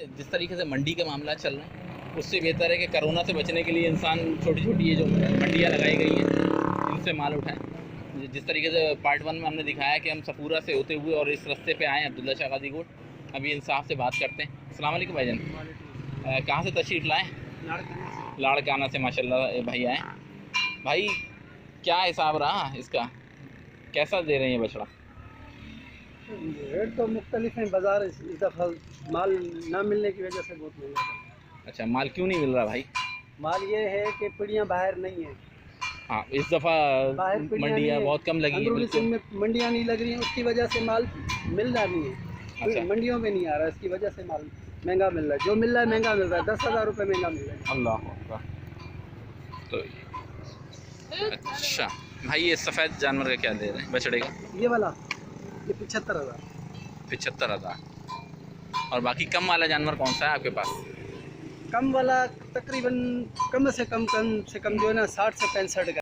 जिस तरीके से मंडी का मामला चल रहा है उससे बेहतर है कि कोरोना से बचने के लिए इंसान छोटी छोटी ये जो मंडियाँ लगाई गई हैं इनसे माल उठाएं। जिस तरीके से पार्ट 1 में हमने दिखाया कि हम सपूरा से होते हुए और इस रास्ते पे आए अब्दुल्ला शाह गाजी कोट। अभी इंसाफ से बात करते हैं। अस्सलाम वालेकुम भाईजान, कहाँ से तशरीफ़ लाएँ? लाड़काना से माशाल्लाह भाई आए। भाई क्या हिसाब रहा इसका, कैसा दे रहे हैं बछड़ा? रेट तो मुख्तलिफ हैं, बाज़ार इस दफ़ा माल ना मिलने की वजह से बहुत महंगा है। अच्छा, माल क्यों नहीं मिल रहा भाई? माल ये है कि पिड़ियाँ बाहर नहीं है। हाँ, इस दफ़ा मंडियाँ बहुत कम लगी हैं। बिल्कुल में मंडियाँ नहीं लग रही हैं, उसकी वजह से माल मिल रहा नहीं है। अच्छा। मंडियों में नहीं आ रहा, इसकी वजह से माल महंगा मिल रहा है। जो मिल रहा है महंगा मिल रहा है, 10,000 रुपये महंगा मिल रहा है। अल्लाह अकबर। तो अच्छा भाई, ये सफ़ेद जानवर का क्या दे रहे हैं बछड़े का? ये वाला ये 75,000। 75,000। और बाकी कम वाला जानवर कौन सा है आपके पास? कम वाला तकरीबन कम से कम जो है ना 60 से 65 का।